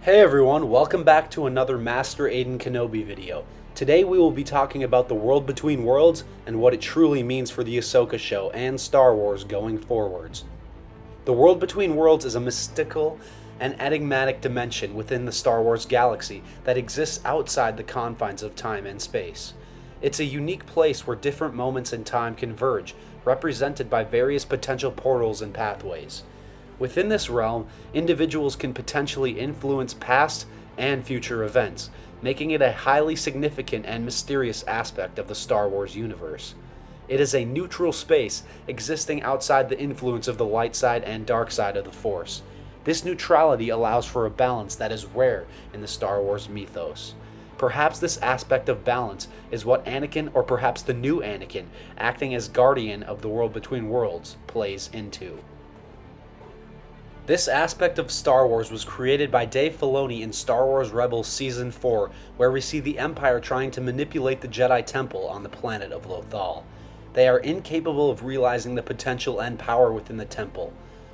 Hey everyone, welcome back to another Master Aiden Kenobi video. Today we will be talking about the world between worlds and what it truly means for the Ahsoka show and Star Wars going forwards. The world between worlds is a mystical and enigmatic dimension within the Star Wars galaxy that exists outside the confines of time and space. It's a unique place where different moments in time converge, represented by various potential portals and pathways. Within this realm, individuals can potentially influence past and future events, making it a highly significant and mysterious aspect of the Star Wars universe. It is a neutral space existing outside the influence of the light side and dark side of the Force. This neutrality allows for a balance that is rare in the Star Wars mythos. Perhaps this aspect of balance is what Anakin, or perhaps the new Anakin, acting as guardian of the world between worlds, plays into. This aspect of Star Wars was created by Dave Filoni in Star Wars Rebels Season 4, where we see the Empire trying to manipulate the Jedi Temple on the planet of Lothal. They are incapable of realizing the potential and power within the temple.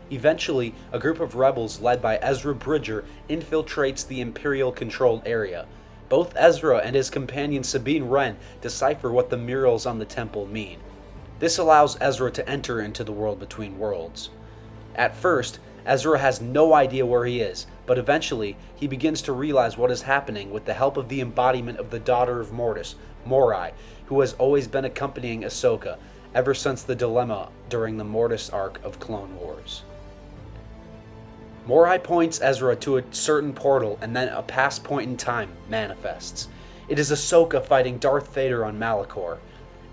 Eventually, a group of rebels led by Ezra Bridger infiltrates the Imperial-controlled area. Both Ezra and his companion Sabine Wren decipher what the murals on the temple mean. This allows Ezra to enter into the world between worlds. At first, Ezra has no idea where he is, but eventually he begins to realize what is happening with the help of the embodiment of the daughter of Mortis, Morai, who has always been accompanying Ahsoka ever since the dilemma during the Mortis arc of Clone Wars. Morai points Ezra to a certain portal, and then a past point in time manifests. It is Ahsoka fighting Darth Vader on Malachor.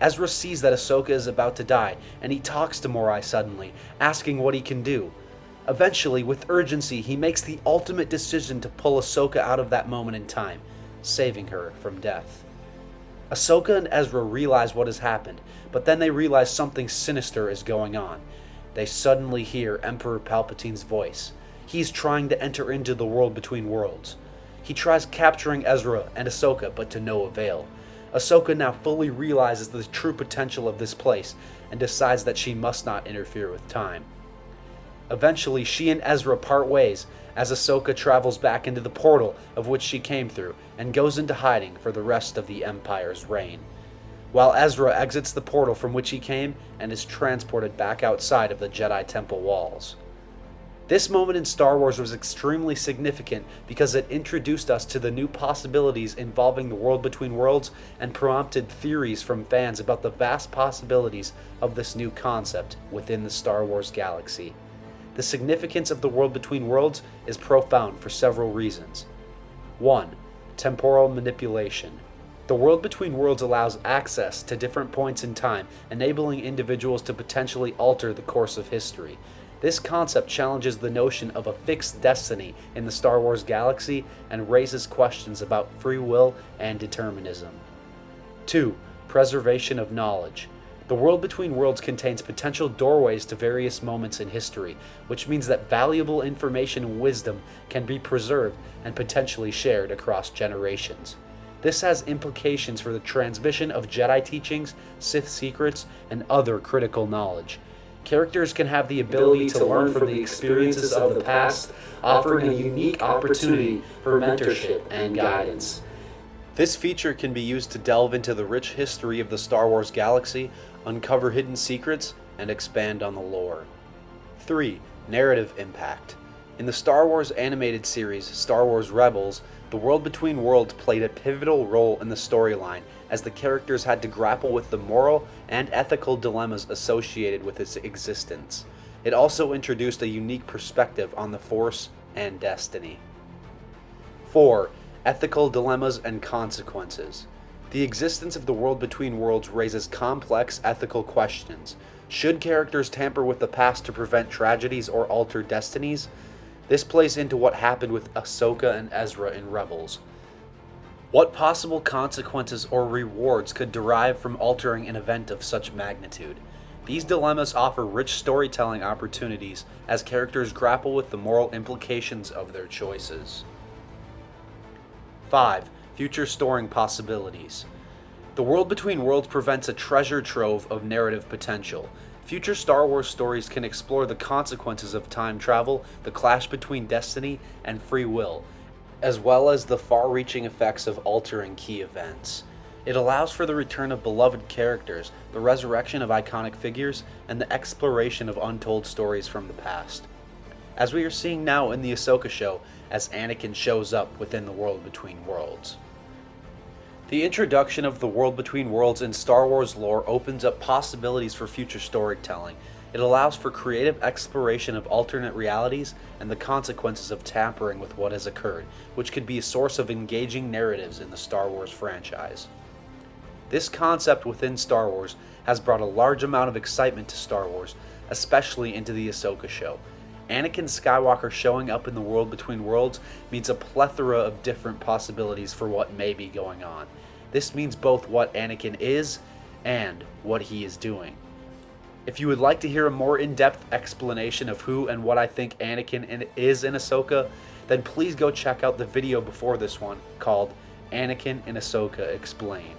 Ezra sees that Ahsoka is about to die, and he talks to Morai suddenly, asking what he can do. Eventually, with urgency, he makes the ultimate decision to pull Ahsoka out of that moment in time, saving her from death. Ahsoka and Ezra realize what has happened, but then they realize something sinister is going on. They suddenly hear Emperor Palpatine's voice. He's trying to enter into the world between worlds. He tries capturing Ezra and Ahsoka, but to no avail. Ahsoka now fully realizes the true potential of this place and decides that she must not interfere with time. Eventually, she and Ezra part ways as Ahsoka travels back into the portal of which she came through and goes into hiding for the rest of the Empire's reign, while Ezra exits the portal from which he came and is transported back outside of the Jedi Temple walls. This moment in Star Wars was extremely significant because it introduced us to the new possibilities involving the world between worlds and prompted theories from fans about the vast possibilities of this new concept within the Star Wars galaxy. The significance of the world between worlds is profound for several reasons. 1. Temporal manipulation. The world between worlds allows access to different points in time, enabling individuals to potentially alter the course of history. This concept challenges the notion of a fixed destiny in the Star Wars galaxy and raises questions about free will and determinism. 2. Preservation of knowledge. The world between worlds contains potential doorways to various moments in history, which means that valuable information and wisdom can be preserved and potentially shared across generations. This has implications for the transmission of Jedi teachings, Sith secrets, and other critical knowledge. Characters can have the ability to learn from the experiences of the past, offering a unique opportunity for mentorship and guidance. This feature can be used to delve into the rich history of the Star Wars galaxy, uncover hidden secrets, and expand on the lore. 3. Narrative impact. In the Star Wars animated series Star Wars Rebels, the world between worlds played a pivotal role in the storyline as the characters had to grapple with the moral and ethical dilemmas associated with its existence. It also introduced a unique perspective on the Force and destiny. 4. Ethical dilemmas and consequences. The existence of the world between worlds raises complex ethical questions. Should characters tamper with the past to prevent tragedies or alter destinies? This plays into what happened with Ahsoka and Ezra in Rebels. What possible consequences or rewards could derive from altering an event of such magnitude? These dilemmas offer rich storytelling opportunities as characters grapple with the moral implications of their choices. 5. Future storing possibilities. The world between worlds presents a treasure trove of narrative potential. Future Star Wars stories can explore the consequences of time travel, the clash between destiny and free will, as well as the far-reaching effects of altering key events. It allows for the return of beloved characters, the resurrection of iconic figures, and the exploration of untold stories from the past. As we are seeing now in the Ahsoka show, as Anakin shows up within the World Between Worlds. The introduction of the World Between Worlds in Star Wars lore opens up possibilities for future storytelling. It allows for creative exploration of alternate realities and the consequences of tampering with what has occurred, which could be a source of engaging narratives in the Star Wars franchise. This concept within Star Wars has brought a large amount of excitement to Star Wars, especially into the Ahsoka show. Anakin Skywalker showing up in the World Between Worlds means a plethora of different possibilities for what may be going on. This means both what Anakin is and what he is doing. If you would like to hear a more in-depth explanation of who and what I think Anakin is in Ahsoka, then please go check out the video before this one called Anakin and Ahsoka Explained.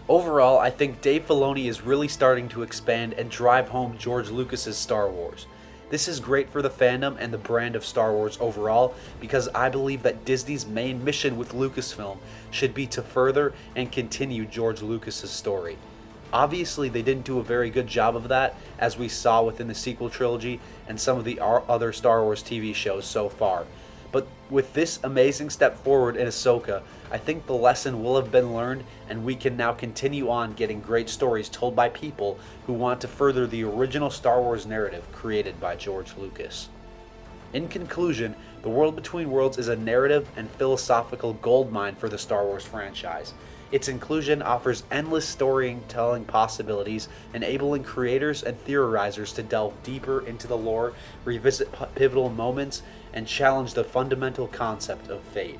Overall, I think Dave Filoni is really starting to expand and drive home George Lucas's Star Wars. This is great for the fandom and the brand of Star Wars overall, because I believe that Disney's main mission with Lucasfilm should be to further and continue George Lucas's story. Obviously, they didn't do a very good job of that, as we saw within the sequel trilogy and some of the other Star Wars TV shows so far. But with this amazing step forward in Ahsoka, I think the lesson will have been learned, and we can now continue on getting great stories told by people who want to further the original Star Wars narrative created by George Lucas. In conclusion, The World Between Worlds is a narrative and philosophical goldmine for the Star Wars franchise. Its inclusion offers endless storytelling possibilities, enabling creators and theorizers to delve deeper into the lore, revisit pivotal moments, and challenge the fundamental concept of fate.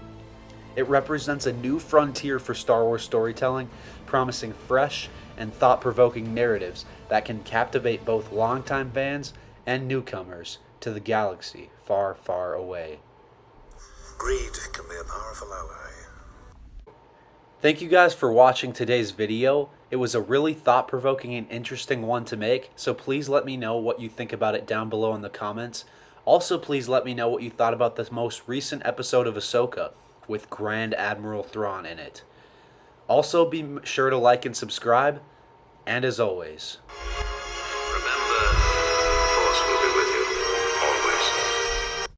It represents a new frontier for Star Wars storytelling, promising fresh and thought-provoking narratives that can captivate both longtime fans and newcomers to the galaxy far, far away. Greed can be a powerful ally. Thank you guys for watching today's video. It was a really thought-provoking and interesting one to make, so please let me know what you think about it down below in the comments. Also, please let me know what you thought about this most recent episode of Ahsoka, with Grand Admiral Thrawn in it. Also, be sure to like and subscribe, and as always...